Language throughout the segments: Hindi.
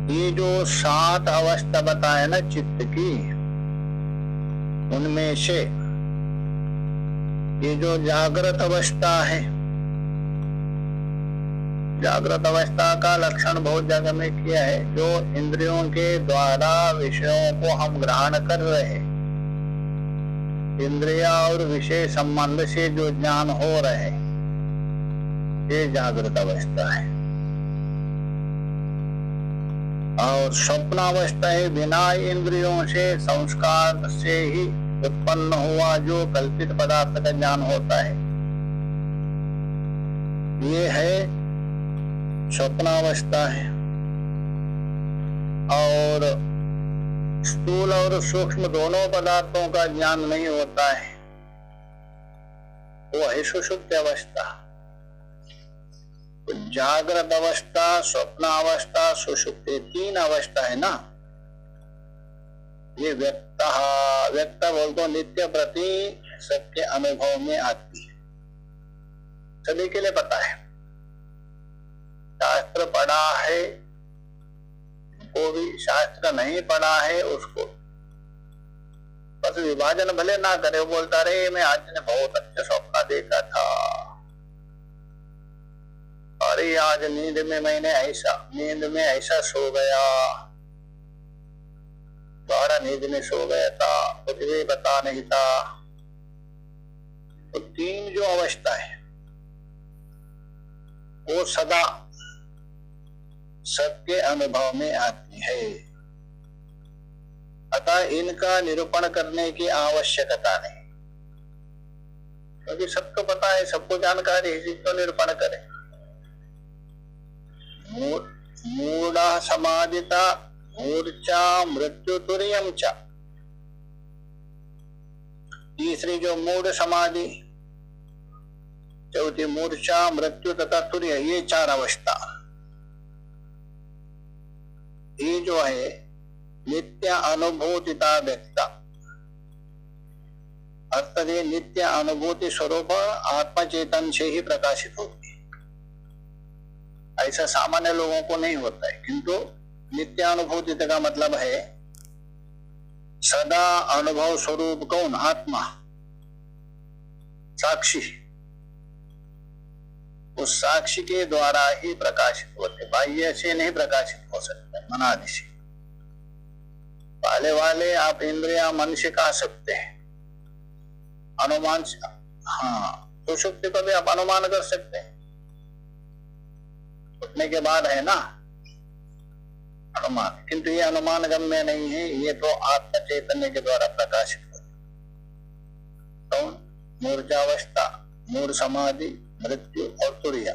ये जो 7 अवस्था बताए ना चित्त की, उनमें से ये जो जागृत अवस्था है, जागृत अवस्था का लक्षण बहुत जगह में किया है। जो इंद्रियों के द्वारा विषयों को हम ग्रहण कर रहे हैं, इंद्रिया और विषय संबंध से जो ज्ञान हो रहे, ये जागृत अवस्था है। और स्वप्नावस्था है बिना इंद्रियों से, संस्कार से ही उत्पन्न हुआ जो कल्पित पदार्थ का ज्ञान होता है, ये है स्वप्नावस्था है। और स्थूल और सूक्ष्म दोनों पदार्थों का ज्ञान नहीं होता है, वो है सुषुप्ति अवस्था। जागृत अवस्था, स्वप्नावस्था, सुषुप्ति, 3 अवस्था है ना। ये व्यक्त बोल तो नित्य प्रति सबके अनुभव में आती है, सभी के लिए पता है। शास्त्र पढ़ा है, को भी शास्त्र नहीं पढ़ा है, उसको बस विभाजन भले ना करे, वो बोलता रहे मैं आज ने बहुत अच्छा स्वप्न देखा था, अरे आज नींद में ऐसा सो गया, बारह नींद में सो गया था, कुछ भी पता नहीं था। तो 3 जो अवस्था है वो सदा सबके अनुभव में आती है, अतः इनका निरूपण करने की आवश्यकता नहीं, क्योंकि सबको पता है, सबको जानकारी है, तो निरूपण करें। मूढ़ा समाधिता मूर्छा मृत्यु तुर्यम च, तीसरी जो मूढ़ समाधि, चौथी मूर्छा मृत्यु तथा तुर्य, ये 4 अवस्था, ये जो है नित्य अनुभूतिता व्यक्ता, अर्थात ये नित्य अनुभूति स्वरूप आत्मा चेतन से ही प्रकाशित होती है। ऐसा सामान्य लोगों को नहीं होता है, किंतु नित्य अनुभूति का मतलब है सदा अनुभव स्वरूप कौन? आत्मा, साक्षी। उस साक्षी के द्वारा ही प्रकाशित होते, बाह्य से नहीं प्रकाशित हो सकते, मनादि से। पहले वाले आप इंद्रिया मन से कह सकते हैं, अनुमान से, हाँ, सुषुप्ति को भी आप अनुमान कर सकते हैं, उठने के बाद है ना अनुमान, किंतु ये अनुमान गम्य नहीं है, ये तो आत्म चैतन्य के द्वारा प्रकाशित होता। तो मूर्छावस्था, मूढ़ समाधि, मृत्यु और तुर्य,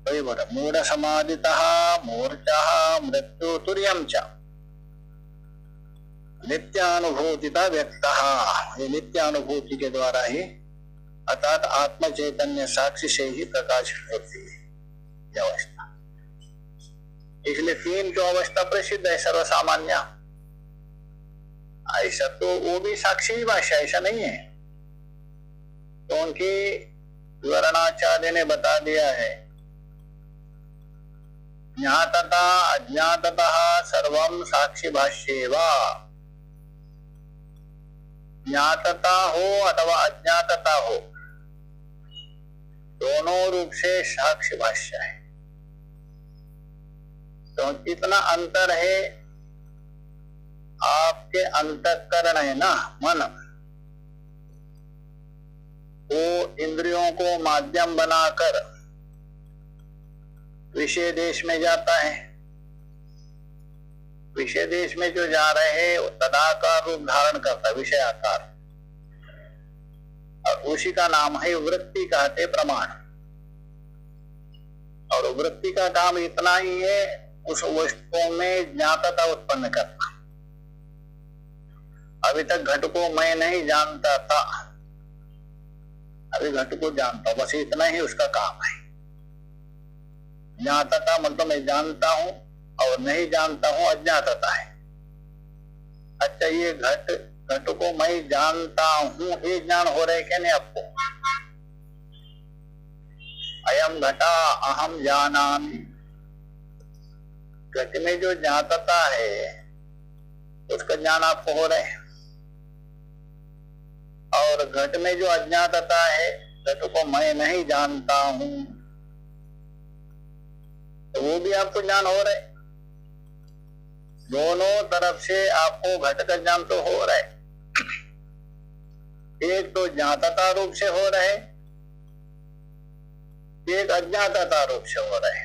वही बोला मूढ़ समाधितः मूर्छा मृत्यु तुर्यम च नित्यानुभूतिता व्यक्तः, ये नित्यानुभूति के द्वारा ही अर्थात आत्म चैतन्य साक्षी से ही प्रकाशित होती है यह अवस्था। इसलिए 3 जो अवस्था प्रसिद्ध है सर्वसामान्य, ऐसा तो वो भी साक्षी भाषा, ऐसा नहीं है, तो उनकी विवरणाचार्य ने बता दिया है। ज्ञातता अज्ञाततः सर्वं साक्षी भाष्येवा, ज्ञातता हो अथवा अज्ञातता हो, दोनों रूप से साक्षी भाष्य है। तो इतना अंतर है, आपके अंतःकरण है ना, मन, वो इंद्रियों को माध्यम बनाकर विषय देश में जाता है। विषय देश में जो जा रहे हैं तदाकार रूप धारण करता है, विषय आकार, और उसी का नाम है वृत्ति, कहते प्रमाण। और वृत्ति का काम इतना ही है, उस वस्तु में ज्ञातता उत्पन्न करना। अभी तक घट को मैं नहीं जानता था, अभी घट को जानता हूं, बस इतना ही उसका काम है। ज्ञातता मतलब मैं जानता हूं, और नहीं जानता हूं अज्ञातता है। अच्छा, ये घट को मैं जानता हूं, ये ज्ञान हो रहा है क्या नहीं आपको? अयम घटा अहम जानामि, घट में जो ज्ञातता है उसका ज्ञान आपको हो रहा है, और घट में जो अज्ञातता है, घट को मैं नहीं जानता हूं, तो वो भी आपको ज्ञान हो रहा है। दोनों तरफ से आपको घट का ज्ञान तो हो रहा है। एक तो ज्ञातता रूप से हो रहा है, एक अज्ञातता रूप से हो रहा है।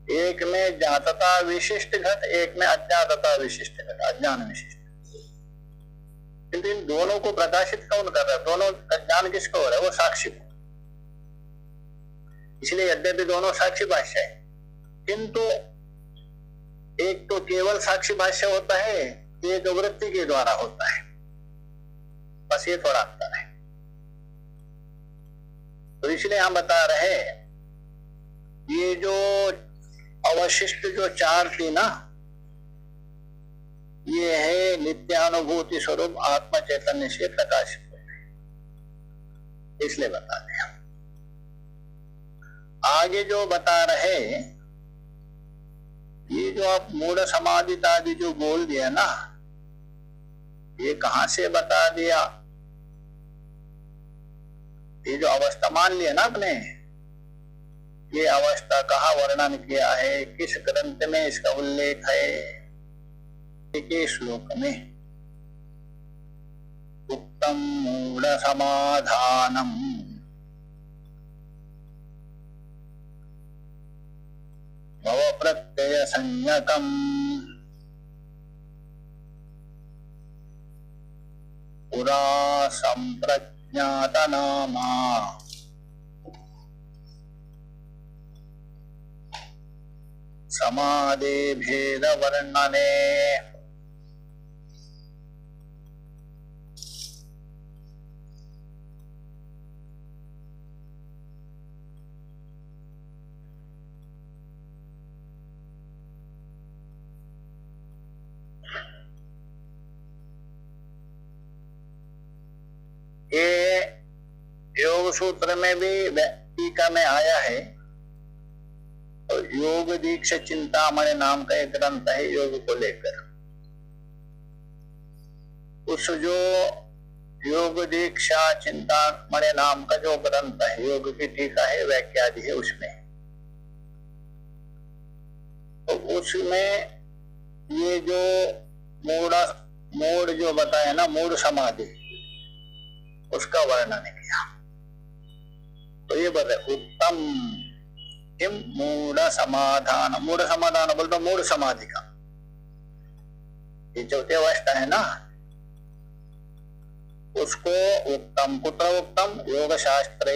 एक में ज्ञातता विशिष्ट घट, एक में अज्ञातता विशिष्ट घट, अज्ञान विशिष्ट। किंतु इन दोनों को प्रकाशित कौन कर रहा है? दोनों का ज्ञान किसको हो रहा है? वो साक्षी को। इसलिए यद्यपि दोनों साक्षी भाष्य है, किंतु एक तो केवल साक्षी भाष्य होता है, एक वृत्ति के द्वारा होता है। बस ये थोड़ा अंतर है। तो इसलिए हम बता रहे ये जो अवशिष्ट जो चार थी ना, ये है नित्यानुभूति स्वरूप आत्मा चैतन्य से प्रकाशित होते, इसलिए बता दिया। आगे जो बता रहे, ये जो आप मूढ़ समाधि आदि जो बोल दिया ना, ये कहां से बता दिया? ये जो अवस्था मान लिया ना आपने, ये अवस्था कहाँ वर्णन किया है, किस ग्रंथ में इसका उल्लेख है? एक श्लोक में, उत्तम मूढ़ समाधानम भव प्रत्यय संज्ञकम पुरा संप्रज्ञात नामा समाधि भेद वर्णने। ये योग सूत्र में भी टीका में आया है। तो योग दीक्षा चिंतामणि नाम का एक ग्रंथ है योग को लेकर। उस जो योग दीक्षा चिंतामणि नाम का जो ग्रंथ है, योग की टीका है, व्याख्या दी है उसमें। तो उसमें ये जो मूढ़ जो बताया ना, मूढ़ समाधि, उसका वर्णन किया। तो ये बोल रहे उत्तम किम मूढ़ समाधान। मूढ़ समाधान बोलते मूढ़ समाधि का ये चौथी अवस्था है ना, उसको उत्तम, कुत्र उत्तम? योग शास्त्रे।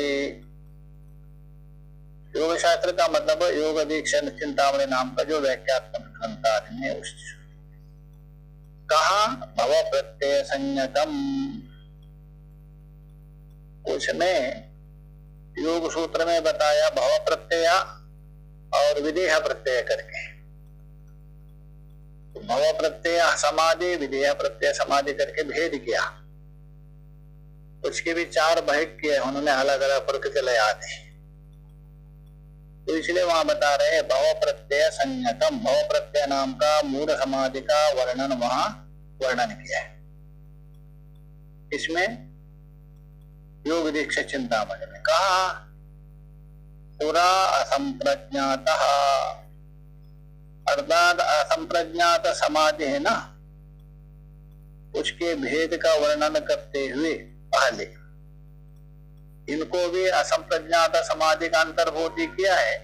योग शास्त्र का मतलब योग दीक्षा चिंतामणि नाम का जो व्याख्यात्मक ग्रंथ है, उस कहा भव प्रत्यय संज्ञकम, उसमें योग सूत्र में बताया भव प्रत्यय और विदेह प्रत्यय करके। तो भव प्रत्यय समाधि, विदेह प्रत्यय समाधि करके भेद किया। उसके भी चार भाग किए उन्होंने, अलग अलग प्रकृति लय आदि। तो इसलिए वहां बता रहे भव प्रत्यय संज्ञकम, भव प्रत्यय नाम का मूढ़ समाधि का वर्णन वहां वर्णन किया है। इसमें योग दीक्षा चिंतामणि में कहा पुरा असंप्रज्ञात, अर्थात असंप्रज्ञात समाधि है ना, उसके भेद का वर्णन करते हुए पहले इनको भी असंप्रज्ञात समाधि का अंतर्भूति किया है।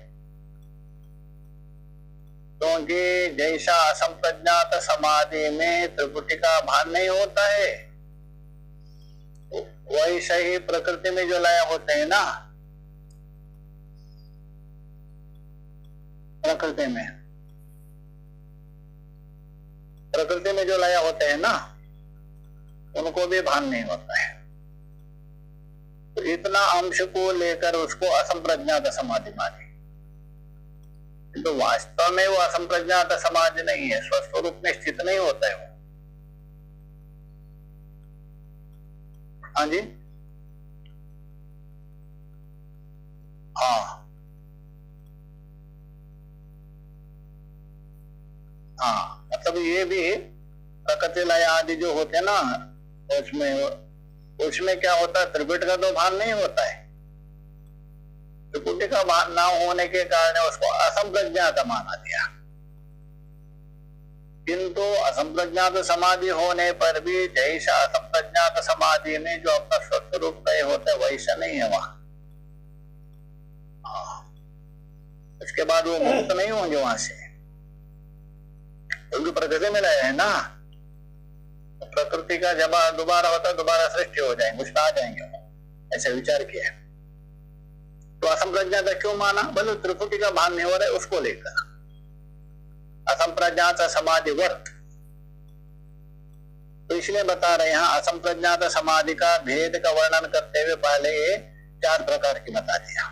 क्योंकि जैसा असंप्रज्ञात समाधि में त्रिपुटी का भान नहीं होता है, वैसे ही प्रकृति में जो लय होते हैं ना, प्रकृति में जो लय होते हैं ना, उनको भी भान नहीं होता है। तो इतना अंश को लेकर उसको असंप्रज्ञात समाधि मानी। तो वास्तव में वो असंप्रज्ञात समाधि नहीं है, स्वस्वरूप में स्थित नहीं होता है वो। हाँ जी, हाँ, हाँ, मतलब ये भी प्रकृति लय आदि जो होते हैं ना, उसमें क्या होता है, त्रिपुट का तो भान नहीं होता है। त्रिपुटी का भान ना होने के कारण उसको असंप्रज्ञात माना गया। किंतु असंप्रज्ञात समाधि होने पर भी जैसा असंप्रज्ञात समाधि में जो अपना स्वरूप तय होता है वैसा नहीं है वहां। उसके बाद वो मुक्त नहीं होंगे वहां से, क्योंकि प्रकृति में रहे हैं ना। तो प्रकृति का जब दोबारा होता है दोबारा सृष्टि हो जाएंगे, उसमें आ जाएंगे, ऐसे विचार किया। तो असंप्रज्ञात क्यों माना, बोले त्रिपुटी का भान नहीं हो रहा है उसको लेकर असंप्रज्ञात समाधि वर्त। तो इसलिए बता रहे हैं असंप्रज्ञात समाधि का भेद का वर्णन करते हुए पहले ये 4 प्रकार की बता दिया।